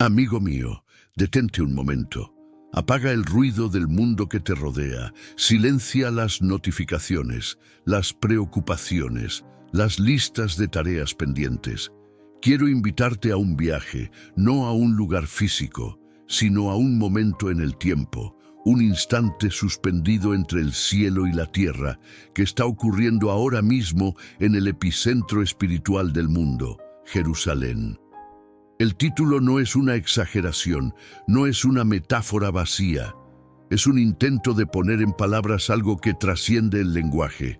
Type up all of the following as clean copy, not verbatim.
Amigo mío, detente un momento. Apaga el ruido del mundo que te rodea. Silencia las notificaciones, las preocupaciones, las listas de tareas pendientes. Quiero invitarte a un viaje, no a un lugar físico, sino a un momento en el tiempo, un instante suspendido entre el cielo y la tierra, que está ocurriendo ahora mismo en el epicentro espiritual del mundo, Jerusalén. El título no es una exageración, no es una metáfora vacía. Es un intento de poner en palabras algo que trasciende el lenguaje.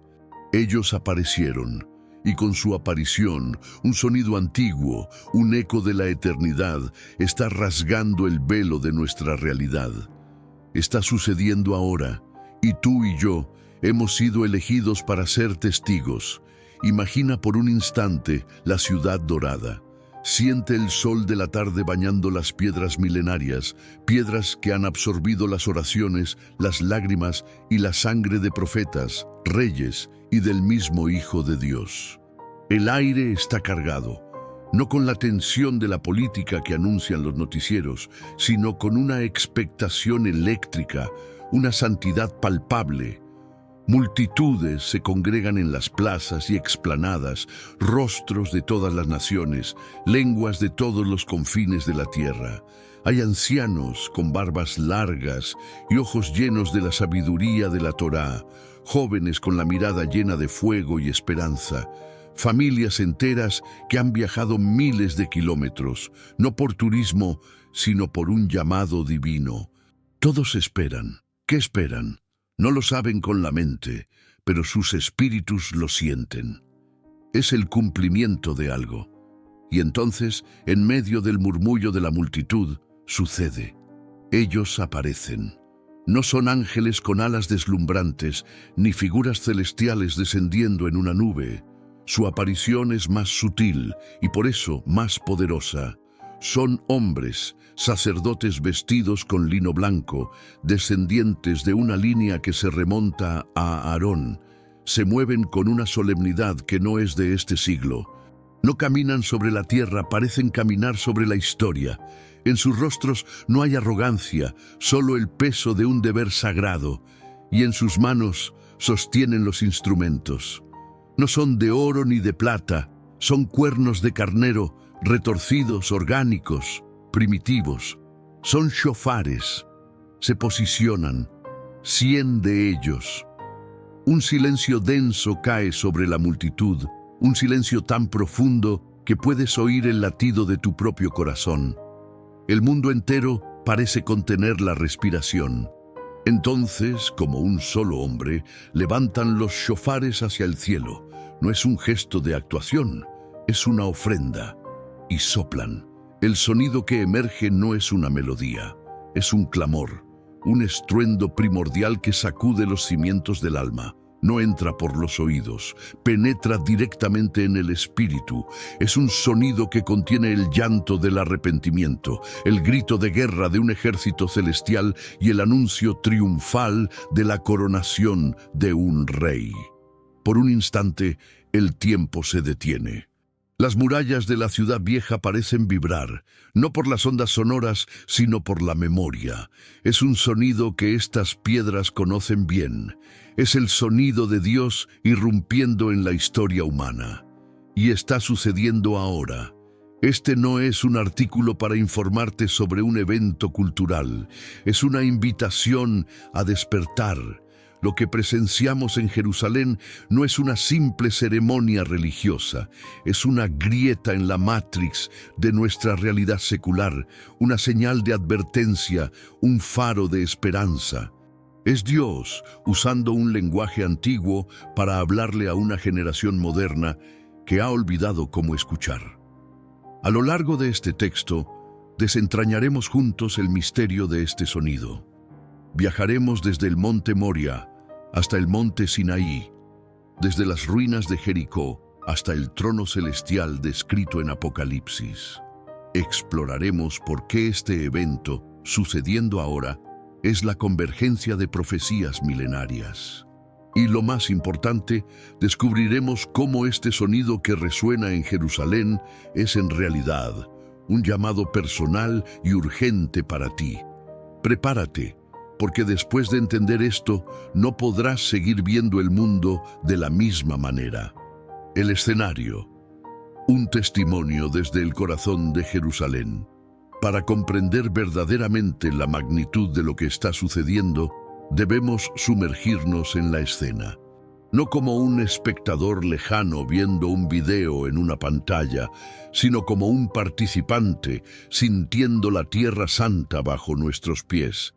Ellos aparecieron, y con su aparición, un sonido antiguo, un eco de la eternidad, está rasgando el velo de nuestra realidad. Está sucediendo ahora, y tú y yo hemos sido elegidos para ser testigos. Imagina por un instante la ciudad dorada. Siente el sol de la tarde bañando las piedras milenarias, piedras que han absorbido las oraciones, las lágrimas y la sangre de profetas, reyes y del mismo Hijo de Dios. El aire está cargado, no con la tensión de la política que anuncian los noticieros, sino con una expectación eléctrica, una santidad palpable. Multitudes se congregan en las plazas y explanadas, rostros de todas las naciones, lenguas de todos los confines de la tierra. Hay ancianos con barbas largas y ojos llenos de la sabiduría de la Torá, jóvenes con la mirada llena de fuego y esperanza, familias enteras que han viajado miles de kilómetros, no por turismo, sino por un llamado divino. Todos esperan. ¿Qué esperan? No lo saben con la mente, pero sus espíritus lo sienten. Es el cumplimiento de algo. Y entonces, en medio del murmullo de la multitud, sucede. Ellos aparecen. No son ángeles con alas deslumbrantes, ni figuras celestiales descendiendo en una nube. Su aparición es más sutil y por eso más poderosa. Son hombres, sacerdotes vestidos con lino blanco, descendientes de una línea que se remonta a Aarón. Se mueven con una solemnidad que no es de este siglo. No caminan sobre la tierra, parecen caminar sobre la historia. En sus rostros no hay arrogancia, solo el peso de un deber sagrado. Y en sus manos sostienen los instrumentos. No son de oro ni de plata, son cuernos de carnero, retorcidos, orgánicos, primitivos. Son shofares. Se posicionan, 100 de ellos. Un silencio denso cae sobre la multitud, un silencio tan profundo que puedes oír el latido de tu propio corazón. El mundo entero parece contener la respiración. Entonces, como un solo hombre, levantan los shofares hacia el cielo. No es un gesto de actuación, es una ofrenda. Y soplan. El sonido que emerge no es una melodía, es un clamor, un estruendo primordial que sacude los cimientos del alma. No entra por los oídos, penetra directamente en el espíritu. Es un sonido que contiene el llanto del arrepentimiento, el grito de guerra de un ejército celestial y el anuncio triunfal de la coronación de un rey. Por un instante, el tiempo se detiene. Las murallas de la ciudad vieja parecen vibrar, no por las ondas sonoras, sino por la memoria. Es un sonido que estas piedras conocen bien. Es el sonido de Dios irrumpiendo en la historia humana. Y está sucediendo ahora. Este no es un artículo para informarte sobre un evento cultural. Es una invitación a despertar. Lo que presenciamos en Jerusalén no es una simple ceremonia religiosa, es una grieta en la matrix de nuestra realidad secular, una señal de advertencia, un faro de esperanza. Es Dios usando un lenguaje antiguo para hablarle a una generación moderna que ha olvidado cómo escuchar. A lo largo de este texto, desentrañaremos juntos el misterio de este sonido. Viajaremos desde el monte Moria hasta el monte Sinaí, desde las ruinas de Jericó hasta el trono celestial descrito en Apocalipsis. Exploraremos por qué este evento, sucediendo ahora, es la convergencia de profecías milenarias. Y lo más importante, descubriremos cómo este sonido que resuena en Jerusalén es en realidad un llamado personal y urgente para ti. Prepárate, porque después de entender esto, no podrás seguir viendo el mundo de la misma manera. El escenario. Un testimonio desde el corazón de Jerusalén. Para comprender verdaderamente la magnitud de lo que está sucediendo, debemos sumergirnos en la escena. No como un espectador lejano viendo un video en una pantalla, sino como un participante sintiendo la Tierra Santa bajo nuestros pies.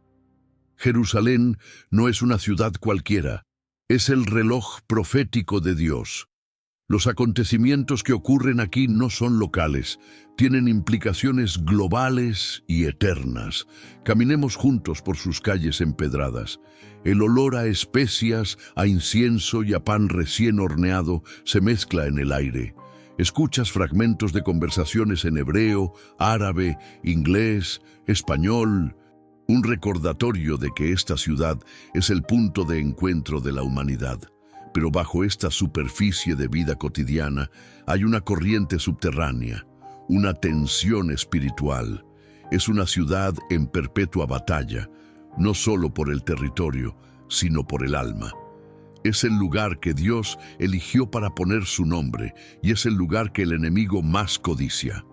Jerusalén no es una ciudad cualquiera, es el reloj profético de Dios. Los acontecimientos que ocurren aquí no son locales, tienen implicaciones globales y eternas. Caminemos juntos por sus calles empedradas. El olor a especias, a incienso y a pan recién horneado se mezcla en el aire. Escuchas fragmentos de conversaciones en hebreo, árabe, inglés, español. Un recordatorio de que esta ciudad es el punto de encuentro de la humanidad. Pero bajo esta superficie de vida cotidiana hay una corriente subterránea, una tensión espiritual. Es una ciudad en perpetua batalla, no solo por el territorio, sino por el alma. Es el lugar que Dios eligió para poner su nombre y es el lugar que el enemigo más codicia.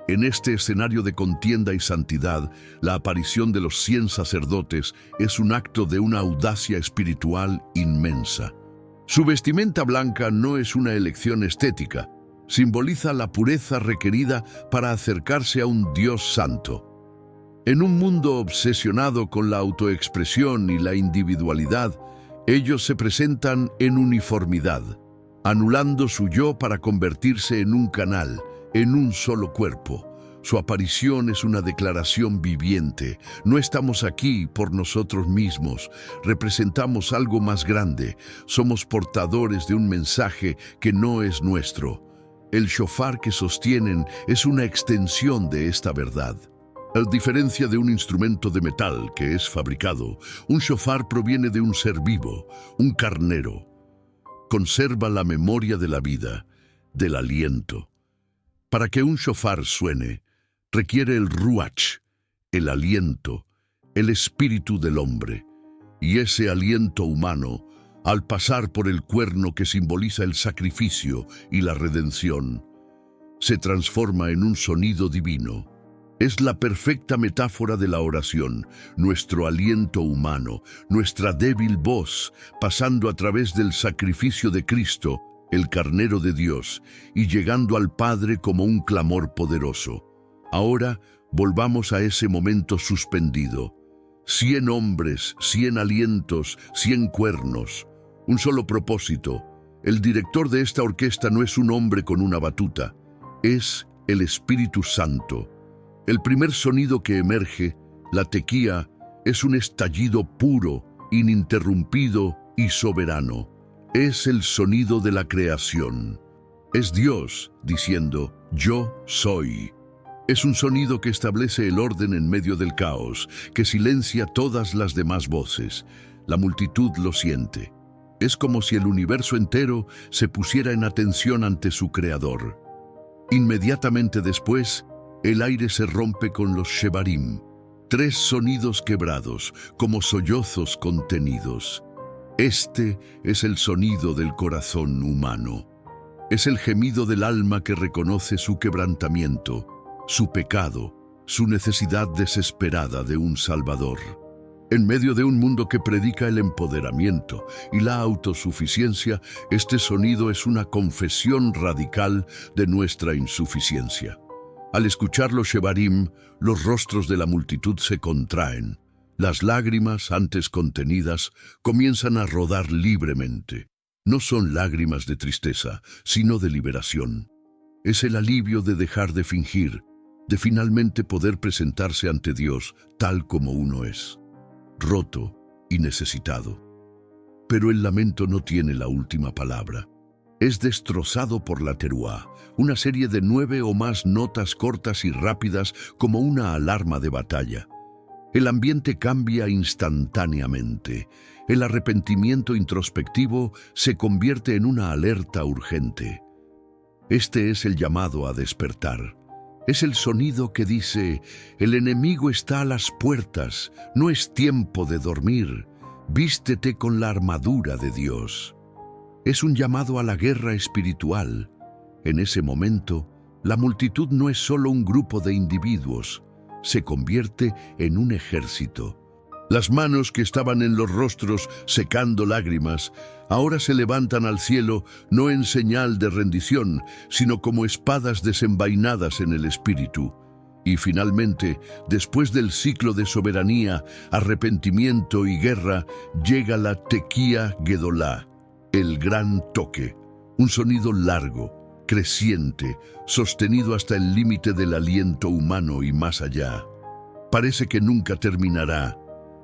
En este escenario de contienda y santidad, la aparición de los 100 sacerdotes es un acto de una audacia espiritual inmensa. Su vestimenta blanca no es una elección estética, simboliza la pureza requerida para acercarse a un Dios santo. En un mundo obsesionado con la autoexpresión y la individualidad, ellos se presentan en uniformidad, anulando su yo para convertirse en un canal, en un solo cuerpo. Su aparición es una declaración viviente. No estamos aquí por nosotros mismos, representamos algo más grande. Somos portadores de un mensaje que no es nuestro. El shofar que sostienen es una extensión de esta verdad. A diferencia de un instrumento de metal que es fabricado, un shofar proviene de un ser vivo, un carnero. Conserva la memoria de la vida, del aliento. Para que un shofar suene, requiere el ruach, el aliento, el espíritu del hombre. Y ese aliento humano, al pasar por el cuerno que simboliza el sacrificio y la redención, se transforma en un sonido divino. Es la perfecta metáfora de la oración, nuestro aliento humano, nuestra débil voz, pasando a través del sacrificio de Cristo, el Carnero de Dios, y llegando al Padre como un clamor poderoso. Ahora volvamos a ese momento suspendido. 100 hombres, 100 alientos, 100 cuernos. Un solo propósito. El director de esta orquesta no es un hombre con una batuta. Es el Espíritu Santo. El primer sonido que emerge, la tequía, es un estallido puro, ininterrumpido y soberano. Es el sonido de la creación. Es Dios diciendo, yo soy. Es un sonido que establece el orden en medio del caos, que silencia todas las demás voces. La multitud lo siente. Es como si el universo entero se pusiera en atención ante su creador. Inmediatamente después, el aire se rompe con los shevarim, 3 sonidos quebrados, como sollozos contenidos. Este es el sonido del corazón humano. Es el gemido del alma que reconoce su quebrantamiento, su pecado, su necesidad desesperada de un Salvador. En medio de un mundo que predica el empoderamiento y la autosuficiencia, este sonido es una confesión radical de nuestra insuficiencia. Al escuchar los shevarim, los rostros de la multitud se contraen. Las lágrimas, antes contenidas, comienzan a rodar libremente. No son lágrimas de tristeza, sino de liberación. Es el alivio de dejar de fingir, de finalmente poder presentarse ante Dios tal como uno es, roto y necesitado. Pero el lamento no tiene la última palabra. Es destrozado por la teruá, una serie de 9 o más notas cortas y rápidas como una alarma de batalla. El ambiente cambia instantáneamente. El arrepentimiento introspectivo se convierte en una alerta urgente. Este es el llamado a despertar. Es el sonido que dice: el enemigo está a las puertas, no es tiempo de dormir, vístete con la armadura de Dios. Es un llamado a la guerra espiritual. En ese momento, la multitud no es solo un grupo de individuos, se convierte en un ejército. Las manos que estaban en los rostros secando lágrimas, ahora se levantan al cielo no en señal de rendición, sino como espadas desenvainadas en el espíritu. Y finalmente, después del ciclo de soberanía, arrepentimiento y guerra, llega la Tequía Gedolá, el gran toque, un sonido largo, creciente, sostenido hasta el límite del aliento humano y más allá. Parece que nunca terminará.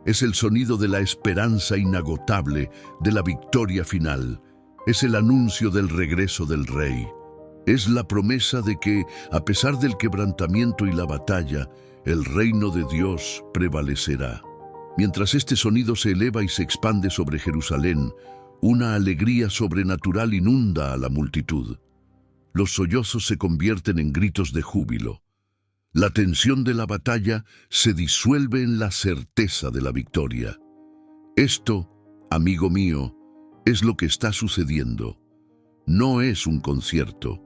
Es el sonido de la esperanza inagotable, de la victoria final. Es el anuncio del regreso del Rey. Es la promesa de que, a pesar del quebrantamiento y la batalla, el reino de Dios prevalecerá. Mientras este sonido se eleva y se expande sobre Jerusalén, una alegría sobrenatural inunda a la multitud. Los sollozos se convierten en gritos de júbilo. La tensión de la batalla se disuelve en la certeza de la victoria. Esto, amigo mío, es lo que está sucediendo. No es un concierto.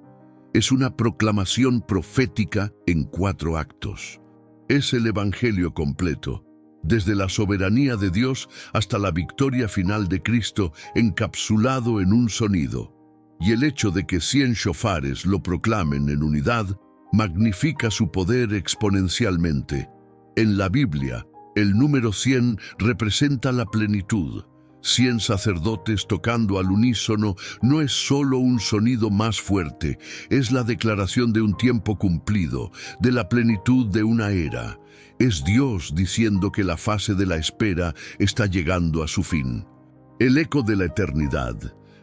Es una proclamación profética en 4 actos. Es el Evangelio completo, desde la soberanía de Dios hasta la victoria final de Cristo, encapsulado en un sonido. Y el hecho de que 100 shofares lo proclamen en unidad magnifica su poder exponencialmente. En la Biblia, el número 100 representa la plenitud. 100 sacerdotes tocando al unísono no es solo un sonido más fuerte, es la declaración de un tiempo cumplido, de la plenitud de una era. Es Dios diciendo que la fase de la espera está llegando a su fin. El eco de la eternidad,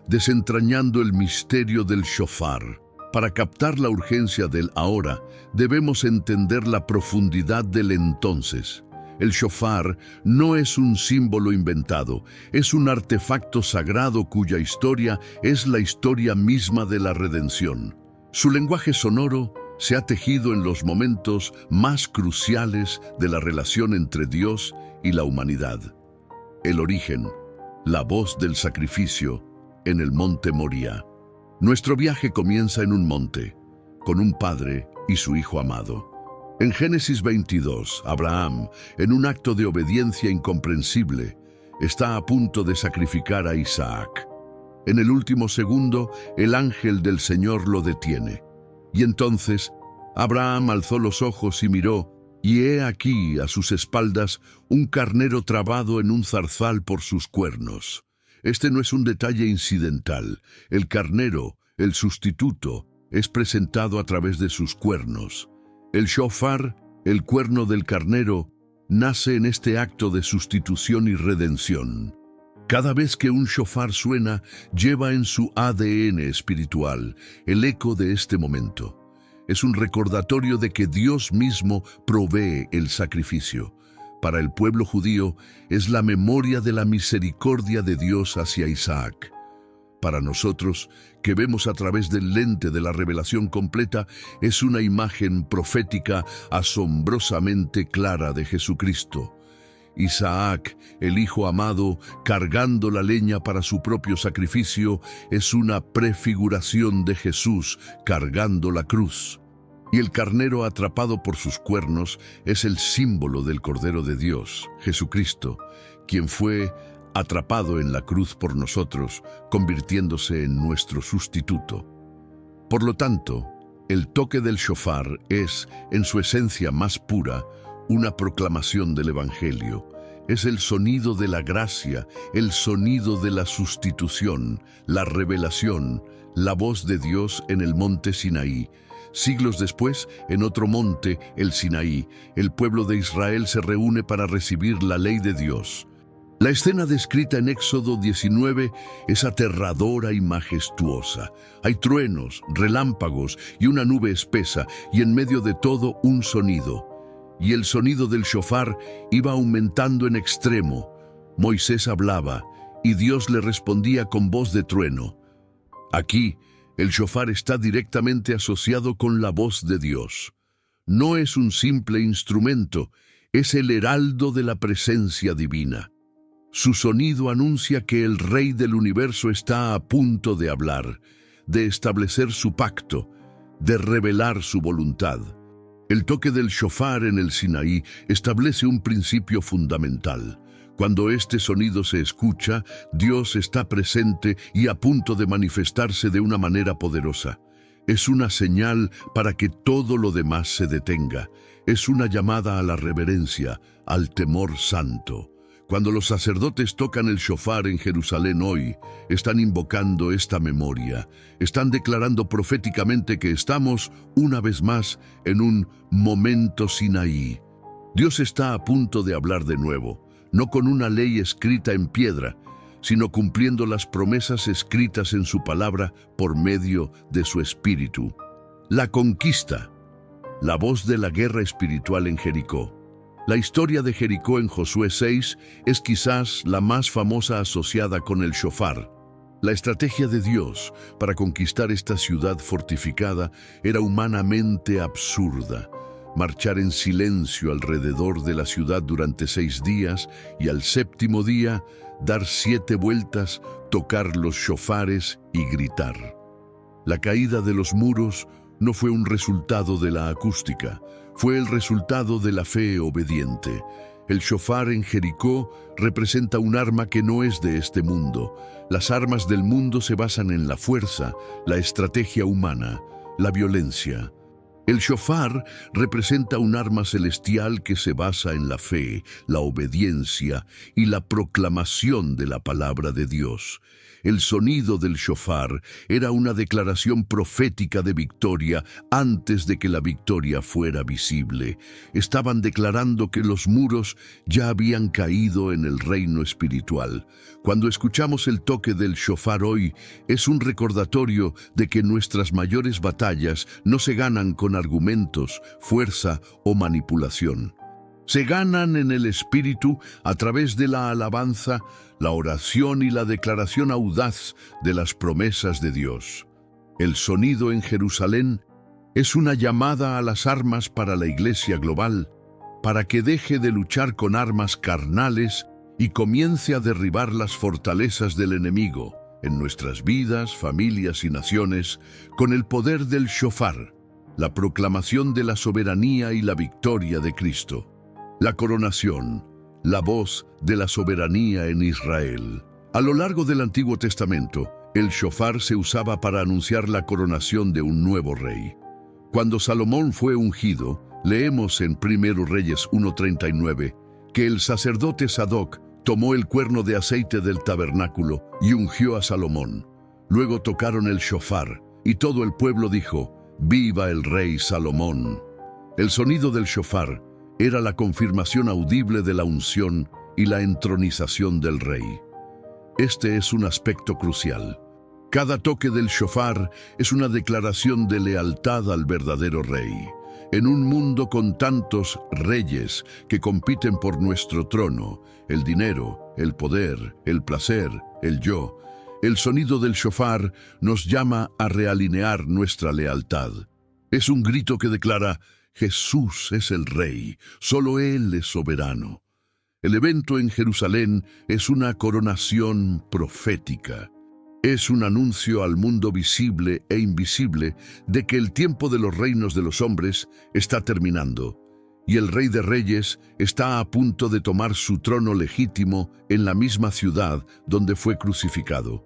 desentrañando el misterio del shofar. Para captar la urgencia del ahora, debemos entender la profundidad del entonces. El shofar no es un símbolo inventado, es un artefacto sagrado cuya historia es la historia misma de la redención. Su lenguaje sonoro se ha tejido en los momentos más cruciales de la relación entre Dios y la humanidad. El origen, la voz del sacrificio en el monte Moría. Nuestro viaje comienza en un monte, con un padre y su hijo amado. En Génesis 22, Abraham, en un acto de obediencia incomprensible, está a punto de sacrificar a Isaac. En el último segundo, el ángel del Señor lo detiene. Y entonces, Abraham alzó los ojos y miró, y he aquí a sus espaldas un carnero trabado en un zarzal por sus cuernos. Este no es un detalle incidental. El carnero, el sustituto, es presentado a través de sus cuernos. El shofar, el cuerno del carnero, nace en este acto de sustitución y redención. Cada vez que un shofar suena, lleva en su ADN espiritual el eco de este momento. Es un recordatorio de que Dios mismo provee el sacrificio. Para el pueblo judío es la memoria de la misericordia de Dios hacia Isaac. Para nosotros, que vemos a través del lente de la revelación completa, es una imagen profética asombrosamente clara de Jesucristo. Isaac, el hijo amado, cargando la leña para su propio sacrificio, es una prefiguración de Jesús cargando la cruz. Y el carnero atrapado por sus cuernos es el símbolo del Cordero de Dios, Jesucristo, quien fue atrapado en la cruz por nosotros, convirtiéndose en nuestro sustituto. Por lo tanto, el toque del shofar es, en su esencia más pura, una proclamación del Evangelio. Es el sonido de la gracia, el sonido de la sustitución, la revelación, la voz de Dios en el monte Sinaí. Siglos después, en otro monte, el Sinaí, el pueblo de Israel se reúne para recibir la ley de Dios. La escena descrita en Éxodo 19 es aterradora y majestuosa. Hay truenos, relámpagos y una nube espesa, y en medio de todo un sonido. Y el sonido del shofar iba aumentando en extremo. Moisés hablaba, y Dios le respondía con voz de trueno. Aquí, el shofar está directamente asociado con la voz de Dios. no es un simple instrumento, es el heraldo de la presencia divina. Su sonido anuncia que el Rey del universo está a punto de hablar, de establecer su pacto, de revelar su voluntad. El toque del shofar en el Sinaí establece un principio fundamental. Cuando este sonido se escucha, Dios está presente y a punto de manifestarse de una manera poderosa. Es una señal para que todo lo demás se detenga. Es una llamada a la reverencia, al temor santo. Cuando los sacerdotes tocan el shofar en Jerusalén hoy, están invocando esta memoria. Están declarando proféticamente que estamos, una vez más, en un momento Sinaí. Dios está a punto de hablar de nuevo, no con una ley escrita en piedra, sino cumpliendo las promesas escritas en su palabra por medio de su Espíritu. La conquista, la voz de la guerra espiritual en Jericó. La historia de Jericó en Josué 6 es quizás la más famosa asociada con el shofar. La estrategia de Dios para conquistar esta ciudad fortificada era humanamente absurda. Marchar en silencio alrededor de la ciudad durante 6 días y al séptimo día dar 7 vueltas, tocar los shofares y gritar. La caída de los muros no fue un resultado de la acústica, fue el resultado de la fe obediente. El shofar en Jericó representa un arma que no es de este mundo. Las armas del mundo se basan en la fuerza, la estrategia humana, la violencia. El shofar representa un arma celestial que se basa en la fe, la obediencia y la proclamación de la palabra de Dios. El sonido del shofar era una declaración profética de victoria antes de que la victoria fuera visible. Estaban declarando que los muros ya habían caído en el reino espiritual. Cuando escuchamos el toque del shofar hoy, es un recordatorio de que nuestras mayores batallas no se ganan con argumentos, fuerza o manipulación. Se ganan en el Espíritu a través de la alabanza, la oración y la declaración audaz de las promesas de Dios. El sonido en Jerusalén es una llamada a las armas para la Iglesia global, para que deje de luchar con armas carnales y comience a derribar las fortalezas del enemigo en nuestras vidas, familias y naciones con el poder del shofar, la proclamación de la soberanía y la victoria de Cristo. La coronación, la voz de la soberanía en Israel. A lo largo del Antiguo Testamento, el shofar se usaba para anunciar la coronación de un nuevo rey. Cuando Salomón fue ungido, leemos en 1 Reyes 1:39 que el sacerdote Sadoc tomó el cuerno de aceite del tabernáculo y ungió a Salomón. Luego tocaron el shofar y todo el pueblo dijo: «¡Viva el rey Salomón!». El sonido del shofar era la confirmación audible de la unción y la entronización del rey. Este es un aspecto crucial. Cada toque del shofar es una declaración de lealtad al verdadero rey. En un mundo con tantos reyes que compiten por nuestro trono, el dinero, el poder, el placer, el yo, el sonido del shofar nos llama a realinear nuestra lealtad. Es un grito que declara: Jesús es el Rey, solo Él es soberano. El evento en Jerusalén es una coronación profética. Es un anuncio al mundo visible e invisible de que el tiempo de los reinos de los hombres está terminando y el Rey de Reyes está a punto de tomar su trono legítimo en la misma ciudad donde fue crucificado.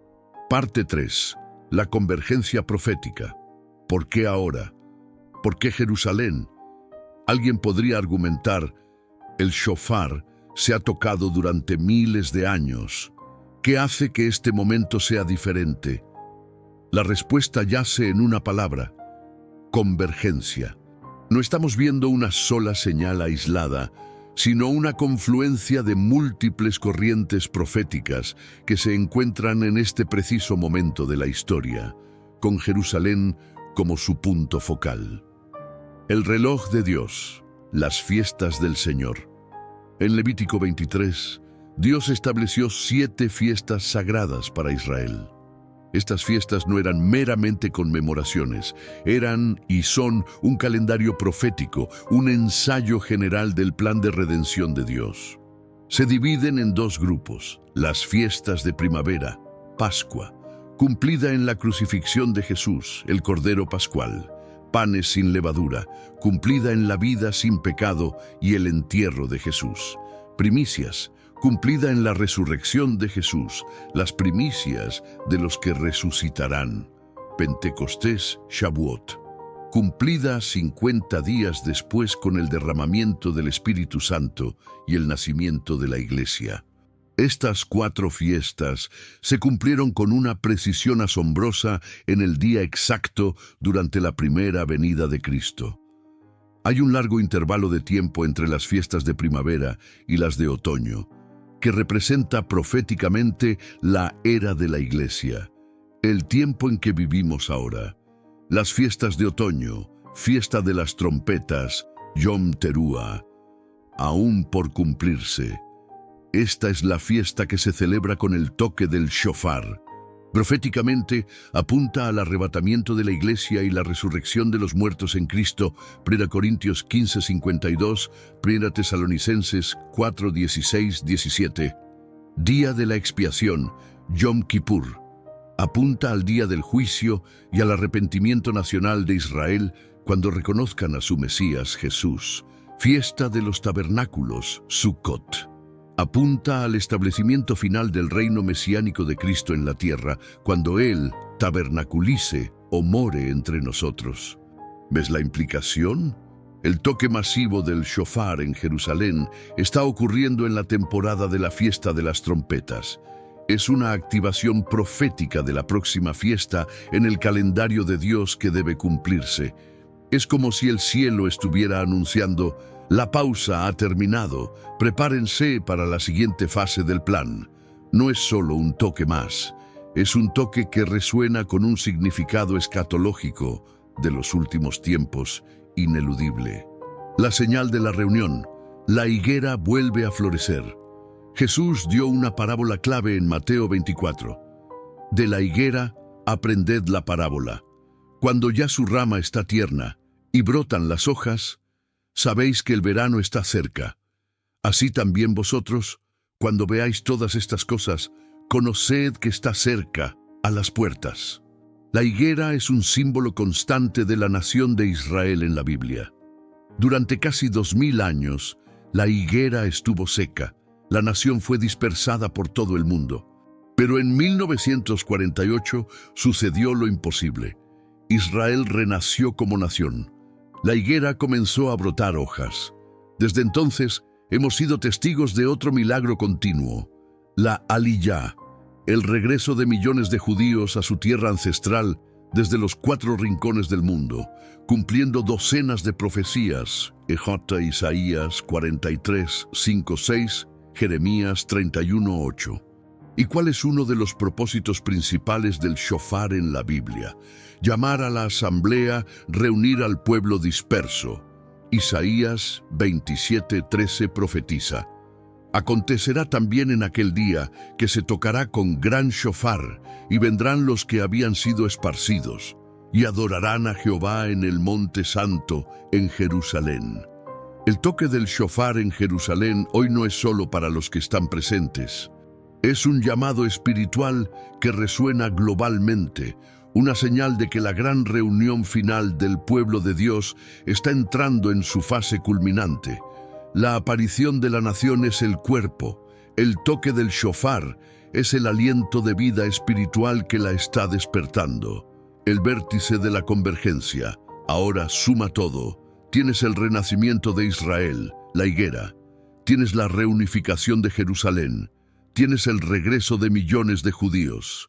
Parte 3. La convergencia profética. ¿Por qué ahora? ¿Por qué Jerusalén? Alguien podría argumentar: el shofar se ha tocado durante miles de años. ¿Qué hace que este momento sea diferente? La respuesta yace en una palabra: convergencia. No estamos viendo una sola señal aislada, sino una confluencia de múltiples corrientes proféticas que se encuentran en este preciso momento de la historia, con Jerusalén como su punto focal. El reloj de Dios, las fiestas del Señor. En Levítico 23, Dios estableció 7 fiestas sagradas para Israel. Estas fiestas no eran meramente conmemoraciones, eran y son un calendario profético, un ensayo general del plan de redención de Dios. Se dividen en dos grupos: las fiestas de primavera, Pascua, cumplida en la crucifixión de Jesús, el Cordero Pascual; panes sin levadura, cumplida en la vida sin pecado y el entierro de Jesús; primicias, cumplida en la resurrección de Jesús, las primicias de los que resucitarán; Pentecostés, Shavuot, cumplida 50 días después con el derramamiento del Espíritu Santo y el nacimiento de la Iglesia. Estas 4 fiestas se cumplieron con una precisión asombrosa en el día exacto durante la primera venida de Cristo. Hay un largo intervalo de tiempo entre las fiestas de primavera y las de otoño, que representa proféticamente la era de la Iglesia, el tiempo en que vivimos ahora. Las fiestas de otoño, fiesta de las trompetas, Yom Teruah, aún por cumplirse. Esta es la fiesta que se celebra con el toque del shofar. Proféticamente apunta al arrebatamiento de la Iglesia y la resurrección de los muertos en Cristo, 1 Corintios 15:52, 1 Tesalonicenses 4:16-17. Día de la expiación, Yom Kippur, apunta al día del juicio y al arrepentimiento nacional de Israel cuando reconozcan a su Mesías Jesús. Fiesta de los tabernáculos, Sukkot, apunta al establecimiento final del reino mesiánico de Cristo en la tierra, cuando Él tabernaculice o more entre nosotros. ¿Ves la implicación? El toque masivo del shofar en Jerusalén está ocurriendo en la temporada de la fiesta de las trompetas. Es una activación profética de la próxima fiesta en el calendario de Dios que debe cumplirse. Es como si el cielo estuviera anunciando: la pausa ha terminado, prepárense para la siguiente fase del plan. No es solo un toque más, es un toque que resuena con un significado escatológico de los últimos tiempos, ineludible. La señal de la reunión: la higuera vuelve a florecer. Jesús dio una parábola clave en Mateo 24. De la higuera, aprended la parábola. Cuando ya su rama está tierna y brotan las hojas, sabéis que el verano está cerca. Así también vosotros, cuando veáis todas estas cosas, conoced que está cerca, a las puertas. La higuera es un símbolo constante de la nación de Israel en la Biblia. Durante casi 2000 años, la higuera estuvo seca. La nación fue dispersada por todo el mundo. Pero en 1948 sucedió lo imposible. Israel renació como nación. La higuera comenzó a brotar hojas. Desde entonces, hemos sido testigos de otro milagro continuo: la Aliyá, el regreso de millones de judíos a su tierra ancestral desde los 4 rincones del mundo, cumpliendo docenas de profecías: Isaías 43, 5, 6, Jeremías 31, 8. ¿Y cuál es uno de los propósitos principales del shofar en la Biblia? Llamar a la asamblea, reunir al pueblo disperso. Isaías 27:13 profetiza: acontecerá también en aquel día que se tocará con gran shofar, y vendrán los que habían sido esparcidos, y adorarán a Jehová en el monte santo, en Jerusalén. El toque del shofar en Jerusalén hoy no es solo para los que están presentes. Es un llamado espiritual que resuena globalmente, una señal de que la gran reunión final del pueblo de Dios está entrando en su fase culminante. La aparición de la nación es el cuerpo. El toque del shofar es el aliento de vida espiritual que la está despertando. El vértice de la convergencia. Ahora suma todo. Tienes el renacimiento de Israel, la higuera. Tienes la reunificación de Jerusalén. Tienes el regreso de millones de judíos.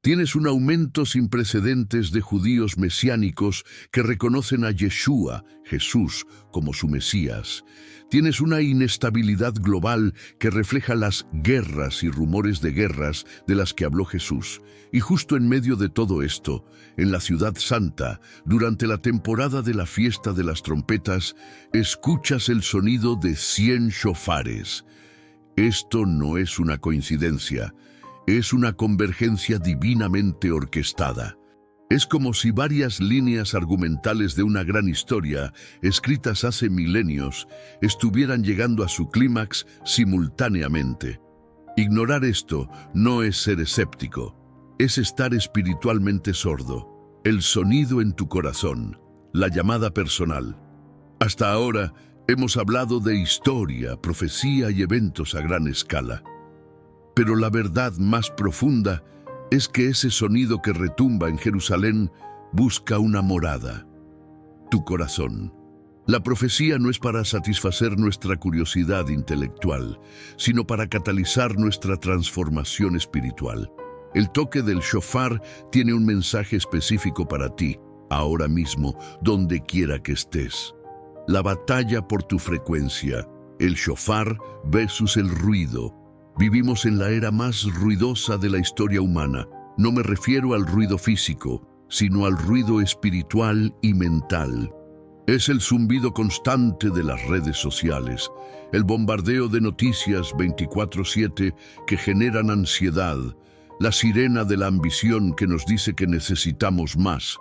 Tienes un aumento sin precedentes de judíos mesiánicos que reconocen a Yeshua, Jesús, como su Mesías. Tienes una inestabilidad global que refleja las guerras y rumores de guerras de las que habló Jesús. Y justo en medio de todo esto, en la Ciudad Santa, durante la temporada de la fiesta de las trompetas, escuchas el sonido de 100 shofares. Esto no es una coincidencia. Es una convergencia divinamente orquestada. Es como si varias líneas argumentales de una gran historia, escritas hace milenios, estuvieran llegando a su clímax simultáneamente. Ignorar esto no es ser escéptico, es estar espiritualmente sordo. El sonido en tu corazón, la llamada personal. Hasta ahora hemos hablado de historia, profecía y eventos a gran escala. Pero la verdad más profunda es que ese sonido que retumba en Jerusalén busca una morada, tu corazón. La profecía no es para satisfacer nuestra curiosidad intelectual, sino para catalizar nuestra transformación espiritual. El toque del shofar tiene un mensaje específico para ti, ahora mismo, donde quiera que estés. La batalla por tu frecuencia, el shofar versus el ruido. Vivimos en la era más ruidosa de la historia humana. No me refiero al ruido físico, sino al ruido espiritual y mental. Es el zumbido constante de las redes sociales, el bombardeo de noticias 24/7 que generan ansiedad, la sirena de la ambición que nos dice que necesitamos más,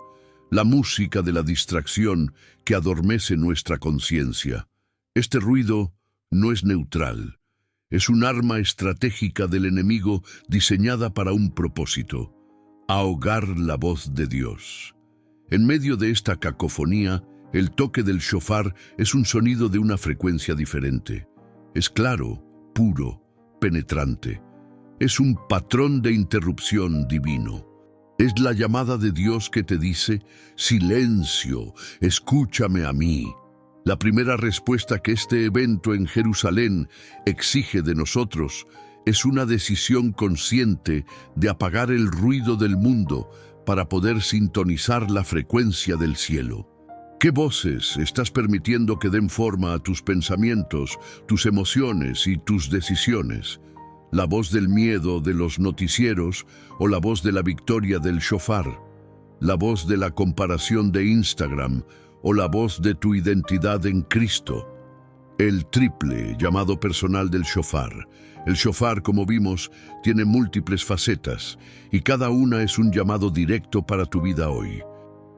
la música de la distracción que adormece nuestra conciencia. Este ruido no es neutral. Es un arma estratégica del enemigo diseñada para un propósito: ahogar la voz de Dios. En medio de esta cacofonía, el toque del shofar es un sonido de una frecuencia diferente. Es claro, puro, penetrante. Es un patrón de interrupción divino. Es la llamada de Dios que te dice: silencio, escúchame a mí. La primera respuesta que este evento en Jerusalén exige de nosotros es una decisión consciente de apagar el ruido del mundo para poder sintonizar la frecuencia del cielo. ¿Qué voces estás permitiendo que den forma a tus pensamientos, tus emociones y tus decisiones? ¿La voz del miedo de los noticieros o la voz de la victoria del shofar? ¿La voz de la comparación de Instagram o la voz de tu identidad en Cristo? El triple llamado personal del shofar. El shofar, como vimos, tiene múltiples facetas y cada una es un llamado directo para tu vida hoy.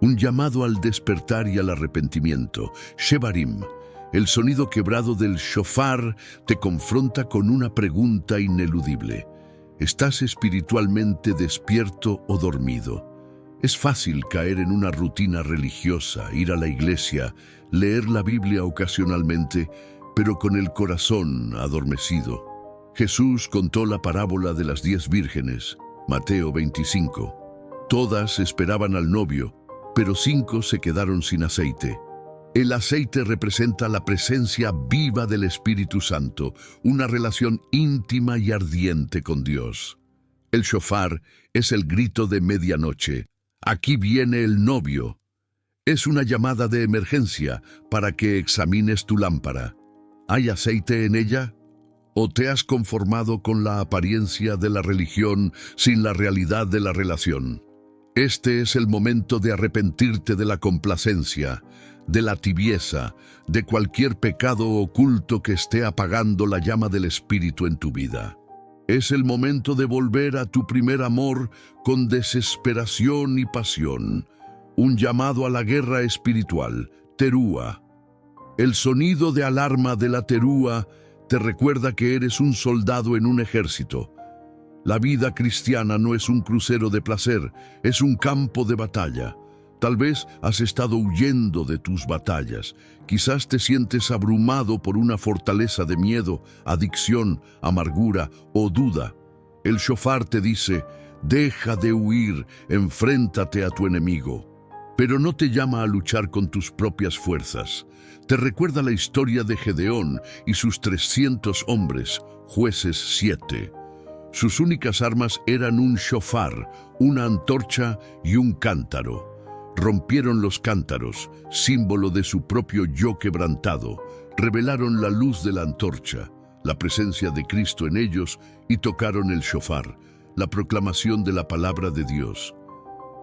Un llamado al despertar y al arrepentimiento. Shevarim. El sonido quebrado del shofar te confronta con una pregunta ineludible. ¿Estás espiritualmente despierto o dormido? Es fácil caer en una rutina religiosa, ir a la iglesia, leer la Biblia ocasionalmente, pero con el corazón adormecido. Jesús contó la parábola de las 10 vírgenes, Mateo 25. Todas esperaban al novio, pero 5 se quedaron sin aceite. El aceite representa la presencia viva del Espíritu Santo, una relación íntima y ardiente con Dios. El shofar es el grito de medianoche. Aquí viene el novio. Es una llamada de emergencia para que examines tu lámpara. ¿Hay aceite en ella? ¿O te has conformado con la apariencia de la religión sin la realidad de la relación? Este es el momento de arrepentirte de la complacencia, de la tibieza, de cualquier pecado oculto que esté apagando la llama del Espíritu en tu vida. Es el momento de volver a tu primer amor con desesperación y pasión. Un llamado a la guerra espiritual, terúa. El sonido de alarma de la terúa te recuerda que eres un soldado en un ejército. La vida cristiana no es un crucero de placer, es un campo de batalla. Tal vez has estado huyendo de tus batallas. Quizás te sientes abrumado por una fortaleza de miedo, adicción, amargura o duda. El shofar te dice: deja de huir, enfréntate a tu enemigo. Pero no te llama a luchar con tus propias fuerzas. Te recuerda la historia de Gedeón y sus 300 hombres, Jueces 7. Sus únicas armas eran un shofar, una antorcha y un cántaro. Rompieron los cántaros, símbolo de su propio yo quebrantado, revelaron la luz de la antorcha, la presencia de Cristo en ellos, y tocaron el shofar, la proclamación de la palabra de Dios.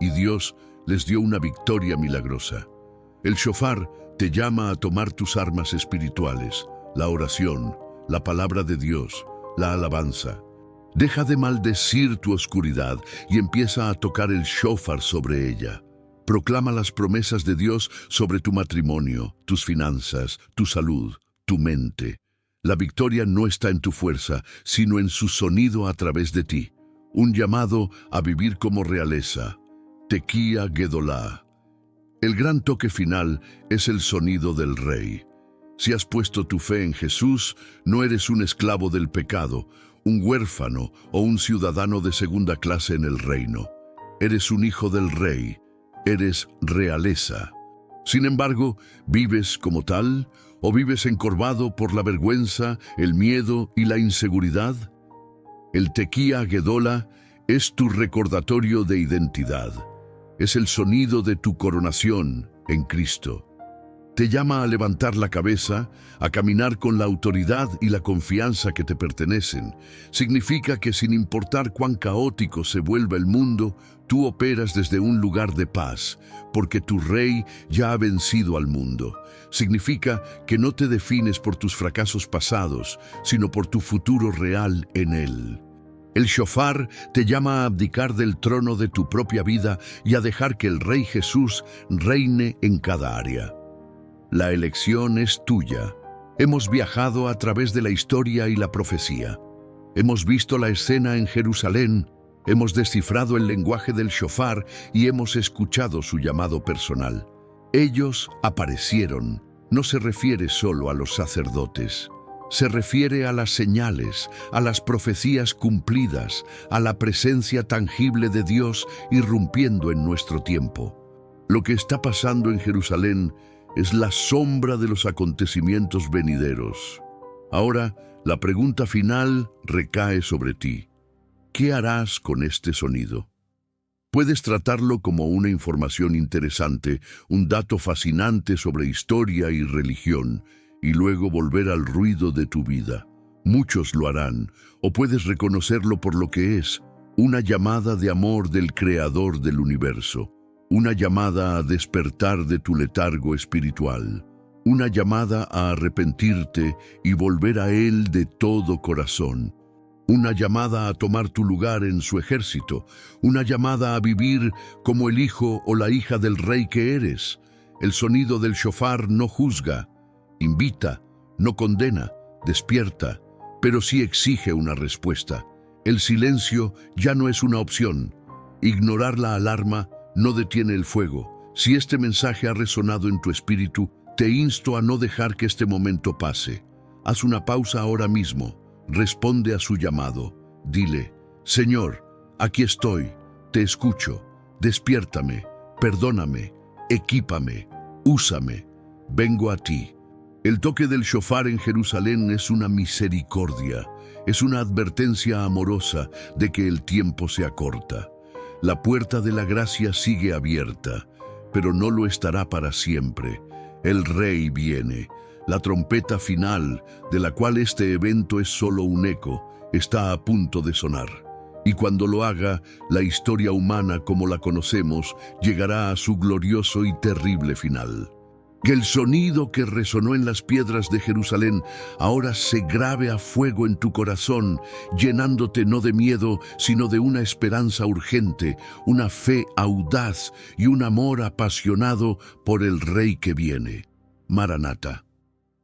Y Dios les dio una victoria milagrosa. El shofar te llama a tomar tus armas espirituales, la oración, la palabra de Dios, la alabanza. Deja de maldecir tu oscuridad y empieza a tocar el shofar sobre ella. Proclama las promesas de Dios sobre tu matrimonio, tus finanzas, tu salud, tu mente. La victoria no está en tu fuerza, sino en su sonido a través de ti. Un llamado a vivir como realeza. Tequía Gedolá. El gran toque final es el sonido del Rey. Si has puesto tu fe en Jesús, no eres un esclavo del pecado, un huérfano o un ciudadano de segunda clase en el reino. Eres un hijo del Rey, eres realeza. Sin embargo, ¿vives como tal o vives encorvado por la vergüenza, el miedo y la inseguridad? El Tequía Gedola es tu recordatorio de identidad. Es el sonido de tu coronación en Cristo. Te llama a levantar la cabeza, a caminar con la autoridad y la confianza que te pertenecen. Significa que sin importar cuán caótico se vuelva el mundo, tú operas desde un lugar de paz, porque tu Rey ya ha vencido al mundo. Significa que no te defines por tus fracasos pasados, sino por tu futuro real en Él. El shofar te llama a abdicar del trono de tu propia vida y a dejar que el Rey Jesús reine en cada área. La elección es tuya. Hemos viajado a través de la historia y la profecía. Hemos visto la escena en Jerusalén, hemos descifrado el lenguaje del shofar y hemos escuchado su llamado personal. Ellos aparecieron. No se refiere solo a los sacerdotes. Se refiere a las señales, a las profecías cumplidas, a la presencia tangible de Dios irrumpiendo en nuestro tiempo. Lo que está pasando en Jerusalén es la sombra de los acontecimientos venideros. Ahora, la pregunta final recae sobre ti. ¿Qué harás con este sonido? Puedes tratarlo como una información interesante, un dato fascinante sobre historia y religión, y luego volver al ruido de tu vida. Muchos lo harán, o puedes reconocerlo por lo que es, una llamada de amor del Creador del universo. Una llamada a despertar de tu letargo espiritual, una llamada a arrepentirte y volver a Él de todo corazón, una llamada a tomar tu lugar en su ejército, una llamada a vivir como el hijo o la hija del Rey que eres. El sonido del shofar no juzga, invita, no condena, despierta, pero sí exige una respuesta. El silencio ya no es una opción. Ignorar la alarma no detiene el fuego. Si este mensaje ha resonado en tu espíritu, te insto a no dejar que este momento pase. Haz una pausa ahora mismo. Responde a su llamado. Dile: Señor, aquí estoy, te escucho. Despiértame, perdóname, equípame, úsame. Vengo a ti. El toque del shofar en Jerusalén es una misericordia. Es una advertencia amorosa de que el tiempo se acorta. La puerta de la gracia sigue abierta, pero no lo estará para siempre. El Rey viene. La trompeta final, de la cual este evento es solo un eco, está a punto de sonar. Y cuando lo haga, la historia humana como la conocemos llegará a su glorioso y terrible final. Que el sonido que resonó en las piedras de Jerusalén ahora se grabe a fuego en tu corazón, llenándote no de miedo, sino de una esperanza urgente, una fe audaz y un amor apasionado por el Rey que viene. Maranata.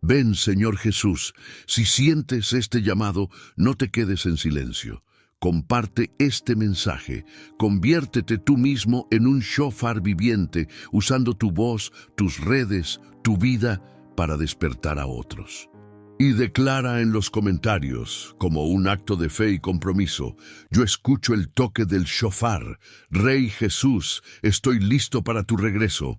Ven, Señor Jesús. Si sientes este llamado, no te quedes en silencio. Comparte este mensaje. Conviértete tú mismo en un shofar viviente, usando tu voz, tus redes, tu vida para despertar a otros. Y declara en los comentarios, como un acto de fe y compromiso: yo escucho el toque del shofar. Rey Jesús, estoy listo para tu regreso.